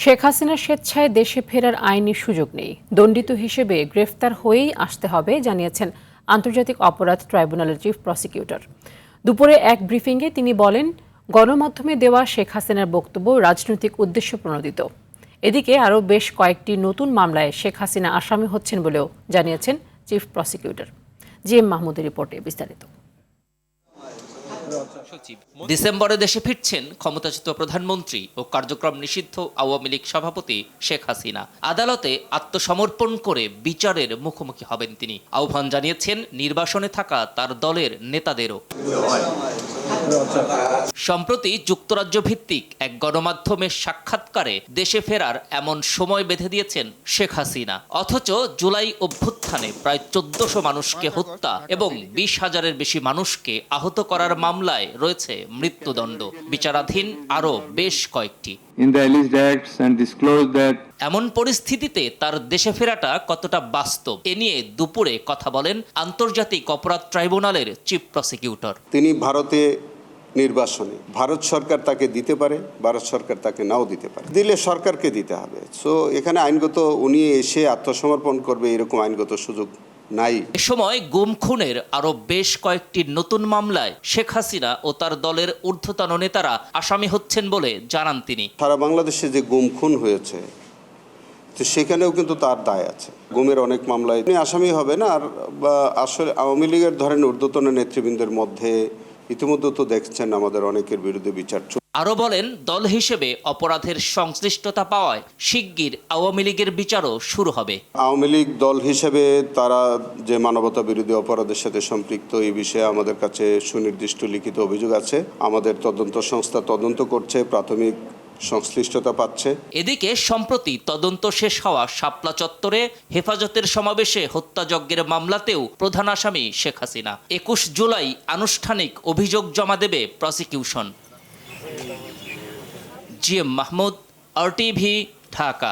শেখ হাসিনার স্বেচ্ছায় দেশে ফেরার আইনি সুযোগ নেই, দণ্ডিত হিসেবে গ্রেফতার হয়েই আসতে হবে জানিয়েছেন আন্তর্জাতিক অপরাধ ট্রাইব্যুনালের চিফ প্রসিকিউটর। দুপুরে এক ব্রিফিংয়ে তিনি বলেন, গণমাধ্যমে দেওয়া শেখ হাসিনার বক্তব্য রাজনৈতিক উদ্দেশ্য প্রণোদিত। এদিকে আরও বেশ কয়েকটি নতুন মামলায় শেখ হাসিনা আসামি হচ্ছেন বলেও জানিয়েছেন চিফ প্রসিকিউটর। জিএম মাহমুদের রিপোর্টে বিস্তারিত। ডিসেম্বরে দেশে ফিরছেন ক্ষমতাচ্যুত প্রধানমন্ত্রী ও কার্যক্রম নিষিদ্ধ আওয়ামী লীগ সভাপতি শেখ হাসিনা। আদালতে আত্মসমর্পণ করে বিচারের মুখোমুখি হবেন তিনি। আহ্বান জানিয়েছেন নির্বাসনে থাকা তার দলের নেতাদেরও। সম্প্রতি যুক্তরাজ্য ভিত্তিক এক গণমাধ্যমের সাক্ষাৎকারে দেশে ফেরার এমন সময় বেঁধে দিয়েছেন শেখ হাসিনা। অথচ জুলাই অভ্যুত্থানে প্রায় 1400 মানুষকে হত্যা এবং 20,000-এর বেশি মানুষকে আহত করার মামলায় রয়েছে মৃত্যুদণ্ড, বিচারাধীন আরও বেশ কয়েকটি। এমন পরিস্থিতিতে তার দেশে ফেরাটা কতটা বাস্তব, এ নিয়ে দুপুরে কথা বলেন আন্তর্জাতিক অপরাধ ট্রাইব্যুনালের চিফ প্রসিকিউটর। তিনি ভারতে নির্বাসনে, ভারত সরকার তাকে দিতে পারে, ভারত সরকার তাকে নাও দিতে পারে, দিলে সরকারকে দিতে হবে। সো এখানে আইনগত উনি এসে আত্মসমর্পণ করবে এরকম আইনগত সুযোগ নাই। এ সময় গুম খুনের আরো বেশ কয়েকটি নতুন মামলায় শেখ হাসিনা ও তার দলের ঊর্ধ্বতন নেতারা আসামি হচ্ছেন বলে জানান তিনি। সারা বাংলাদেশে যে গুম খুন হয়েছে, তো সেখানেও কিন্তু তার দায় আছে। গুমের অনেক মামলায় তিনি আসামি হবেন। আর আসলে আওয়ামী লীগের ধরেন ঊর্ধ্বতন নেতৃবৃন্দের মধ্যে ইতিমধ্যে তো দেখছেন আমাদের অনেকের বিরুদ্ধে বিচার। আরো বলেন, দল হিসেবে অপরাধের সংশ্লিষ্টতা পাওয়ায় শিগগির আওয়ামী লীগের বিচারও শুরু হবে। আওয়ামী লীগ দল হিসেবে তারা যে মানবতা বিরোধী অপরাধের সাথে সম্পৃক্ত, এই বিষয়ে আমাদের কাছে সুনির্দিষ্ট লিখিত অভিযোগ আছে। আমাদের তদন্ত সংস্থা তদন্ত করছে, প্রাথমিক সংশ্লিষ্টতা পাচ্ছে। এদিকে সম্প্রতি তদন্ত শেষ হওয়া শাপলা চত্বরে হেফাজতের সমাবেশে হত্যাযজ্ঞের মামলাতেও প্রধান আসামি শেখ হাসিনা। 21 জুলাই আনুষ্ঠানিক অভিযোগ জমা দেবে prosecution. GM Mahmud, RTV, Dhaka.